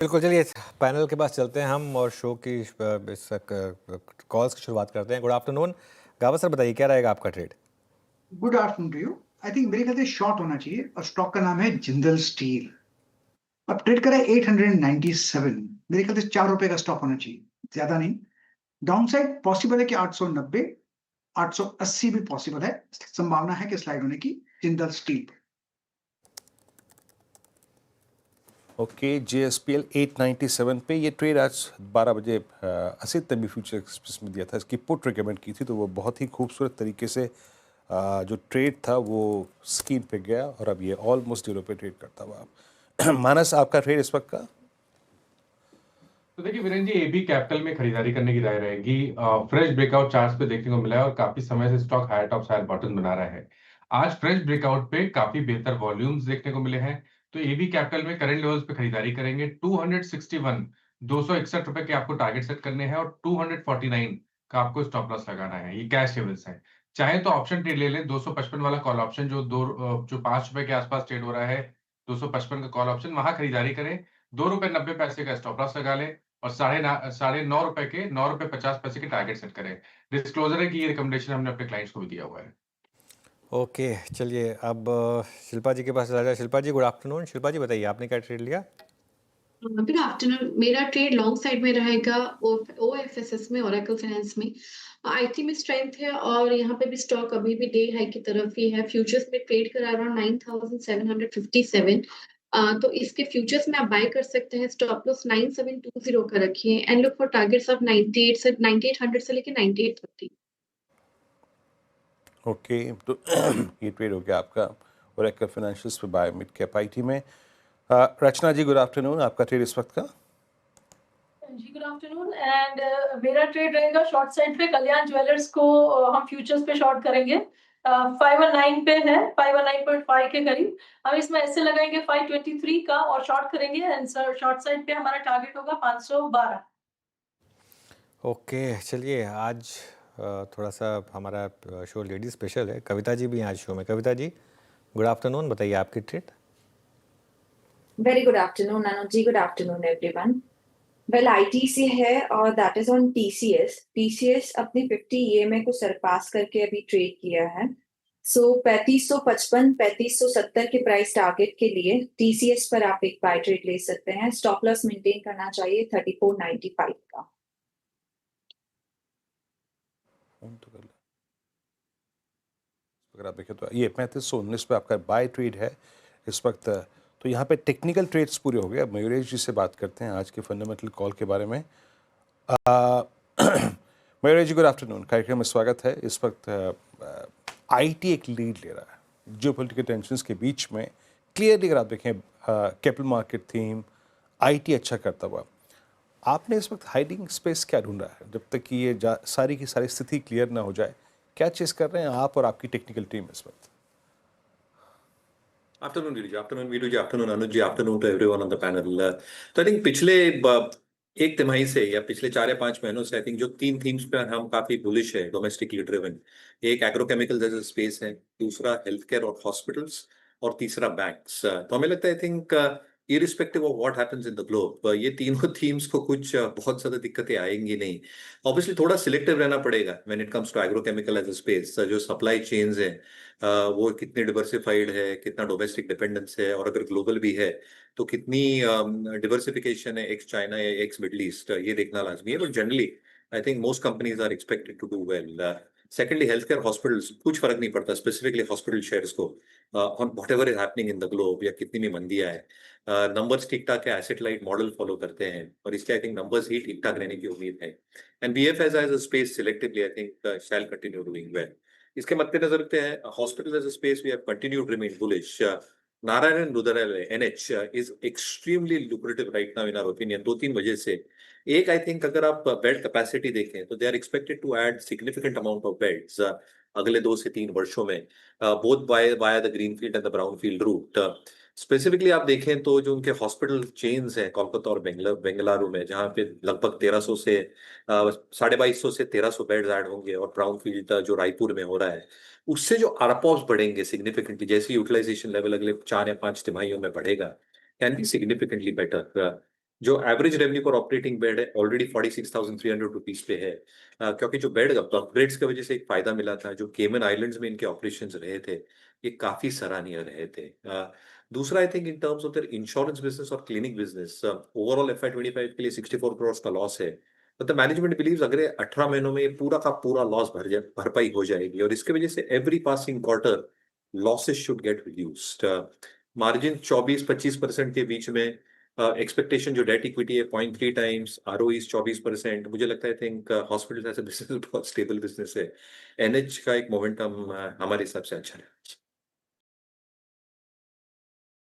बिल्कुल, चलिए पैनल के पास चलते हैं हम और शो की इस कॉल्स की शुरुआत करते हैं। गुड आफ्टरनून, गावत सर बताइए क्या रहेगा आपका trade? Good afternoon to you. I think मेरे ख्याल से शॉर्ट होना चाहिए और स्टॉक का नाम है जिंदल स्टील। अब ट्रेड करा है 897। मेरे ख्याल से ₹4 का स्टॉक होना चाहिए, ज्यादा नहीं। डाउन साइड पॉसिबल है कि 890, 880 भी पॉसिबल है। संभावना है कि स्लाइड होने की जिंदल स्टील। ओके, JSPL 897 पे ये ट्रेड आज 12 बजे असित नबी फ्यूचर एक्सप्रेस में दिया था। इसकी पुट रिकमेंड की थी तो वो बहुत ही खूबसूरत तरीके से जो ट्रेड था वो स्क्रीन पे गया और अब ये ऑलमोस्ट जीरो पे ट्रेड करता हुआ। मानस, आपका ट्रेड इस वक्त का? तो देखिए वीरेंद्र जी, एबी कैपिटल में खरीदारी करने की राय रहेगी। फ्रेश ब्रेकआउट चार्ट्स पे देखने को मिला है और काफी समय से stock higher top higher bottom बना रहा है। आज फ्रेश ब्रेकआउट पे काफी बेहतर वॉल्यूम्स देखने को मिले हैं, तो एबी कैपिटल में करंट लेवल्स पे खरीदारी करेंगे। 261 ₹261 के आपको टारगेट सेट करने हैं और 249 का आपको स्टॉप लॉस लगाना है। ये कैश लेवल्स है। चाहे तो ऑप्शन ट्रेड ले लें, 255 वाला कॉल ऑप्शन जो ₹5 के आसपास ट्रेड हो रहा है। 255 का कॉल ऑप्शन, वहां खरीदारी करें। ₹2.90 का स्टॉप लॉस लगा लें और साढ़े नौ रुपए के ₹9.50 के टारगेट सेट करें। डिस्क्लोजर है कि ये रिकमेंडेशन हमने अपने क्लाइंट्स को भी दिया हुआ है। ओके, चलिए अब शिल्पा जी के पास चला जाए। शिल्पा जी, गुड आफ्टरनून। शिल्पा जी बताइए आपने क्या ट्रेड लिया? Good afternoon. मेरा ट्रेड लॉन्ग साइड में रहेगा ओएफएसएस में, ओरेकल फाइनेंस में। आईटी में स्ट्रेंथ है और यहाँ पे भी स्टॉक अभी भी डे हाई की तरफ ही है। फ्यूचर्स में ट्रेड करा अराउंड 9757। तो इसके फ्यूचर्स में आप बाय कर सकते हैं। स्टॉप लॉस 9720 का रखिए and look for targets of 9800 से लेके 9830। ओके, तो ये ट्रेड हो गया आपका और एक फाइनेंशियल्स पे बाय मिड कैप आईटी में। रचना जी, गुड आफ्टरनून, आपका ट्रेड इस वक्त का? जी गुड आफ्टरनून। एंड मेरा ट्रेड रहेगा शॉर्ट साइड पे। कल्याण ज्वेलर्स को हम फ्यूचर्स पे शॉर्ट करेंगे। 519 पे है, 519.5 के करीब। हम इसमें ऐसे लगाएंगे 523 का और शॉर्ट करेंगे। एंड शॉर्ट साइड पे हमारा टारगेट होगा 512। ओके, चलिए आज थोड़ा सा हमारा शो लेडी स्पेशल है। कविता जी भी हैं आज शो में। कविता जी, गुड आफ्टरनून, बताइए आपकी trade? Very good afternoon, Anuj. Good afternoon, everyone. Well, ITC है और that is on TCS. TCS अपनी 50 EMA को सरपास करके अभी ट्रेड किया है। सो 3555, 3570 के प्राइस टारगेट के लिए TCS पर आप एक बाय ट्रेड ले सकते हैं। स्टॉप लॉस मेंटेन करना चाहिए 3495 का। अगर आप देखें तो ये 3519 पे आपका बाय ट्रेड है इस वक्त। तो यहाँ पे टेक्निकल ट्रेड्स पूरे हो गए। अब मयूरेश जी से बात करते हैं आज के फंडामेंटल कॉल के बारे में। मयूरेश जी, गुड आफ्टरनून, कार्यक्रम में स्वागत है। इस वक्त आईटी एक लीड ले रहा है जियोपॉलिटिकल टेंशंस के बीच में। क्लियरली अगर आप देखें कैपिटल मार्केट थीम, आईटी अच्छा करता हुआ। आपने इस वक्त हाइडिंग स्पेस क्या ढूंढा है जब तक कि ये सारी की सारी स्थिति क्लियर ना हो जाए? क्या चीज कर रहे हैं आप और आपकी टेक्निकल टीम इस वक्त? Afternoon Veeru ji, afternoon Veeru ji, afternoon Anuj ji, afternoon to everyone on the panel. तो आई थिंक पिछले एक तिमाही से या पिछले 4 या 5 महीनों से आई थिंक जो 3 थीम्स पे हम काफी बुलिश है डोमेस्टिकली ड्रिवन। एक एग्रोकेमिकल जैसे स्पेस है, दूसरा हेल्थ केयर और हॉस्पिटल्स, और तीसरा बैंक्स। तो हमें लगता है I think irrespective of what happens in the globe, ये तीनों थीम्स को कुछ बहुत ज्यादा दिक्कतें आएंगी नहीं। ऑब्वियसली थोड़ा सिलेक्टिव रहना पड़ेगा when it comes to agrochemical as a space. जो सप्लाई चेन्स है वो कितनी डिवर्सिफाइड है, कितना डोमेस्टिक डिपेंडेंस है, और अगर ग्लोबल भी है तो कितनी डिवर्सिफिकेशन है, एक्स चाइना या एक्स मिडल ईस्ट, ये देखना लाजमी है। But generally I think most companies are expected to do well. Secondly, health care hospitals, कुछ फर्क नहीं पड़ता स्पेसिफिकली हॉस्पिटल शेयर्स को on whatever is happening in the globe, या कितनी भी मंदियां है। नंबर्स ठीक ठाक है, एसेट लाइट मॉडल फॉलो करते हैं और इसलिए आई थिंक नंबर्स ही ठीक ठाक रहने की उम्मीद है। And BFS as a space selectively I think shall continue doing well. इसके मद्देनजर रखते हैं hospital as a space we have continued remain bullish. Narayana Hrudayalaya NH is extremely lucrative right now in our opinion, 2-3 वजह से। एक, आई थिंक अगर आप bed capacity देखें तो they are expected to add significant amount of beds अगले 2 से 3 वर्षों में, both via the greenfield and the brownfield route. Specifically आप देखें तो जो उनके हॉस्पिटल चेन्स हैं कोलकाता और बेंगलुरु में, जहाँ पे लगभग 1300 से 2250 से 1300 बेड्स ऐड होंगे, और ब्राउनफील्ड जो रायपुर में हो रहा है, उससे जो आरपॉस बढ़ेंगे सिग्निफिकेंटली, जैसे यूटिलाइजेशन लेवल अगले 4 या 5 तिमाहियों में बढ़ेगा, कैन बी सिग्निफिकेंटली बेटर। जो एवरेज रेवेन्यू पर ऑपरेटिंग बेड है ऑलरेडी 46,300 रुपीज पे है, क्योंकि जो बेड अपग्रेड्स की वजह से एक फायदा मिला था, जो केमन आइलैंड्स में इनके ऑपरेशंस रहे थे, ये काफी सराहनीय रहे थे। दूसरा, I think in terms of their insurance business और क्लिनिक बिजनेस, ओवरऑल FY25 के लिए 64 करोड़ का लॉस है, मतलब मैनेजमेंट बिलीव्स अगले 18 महीनों में ये पूरा का पूरा लॉस भरपाई हो जाएगी, और इसके वजह से every passing quarter losses should get reduced. Margin 24-25% के बीच में, एक्सपेक्टेशन जो डेट इक्विटी है 0.3 टाइम्स, ROE 24%। मुझे लगता है, आई थिंक हॉस्पिटल ऐसा बिजनेस बहुत स्टेबल बिजनेस है। NH का एक मोमेंटम हमारे हिसाब से अच्छा है।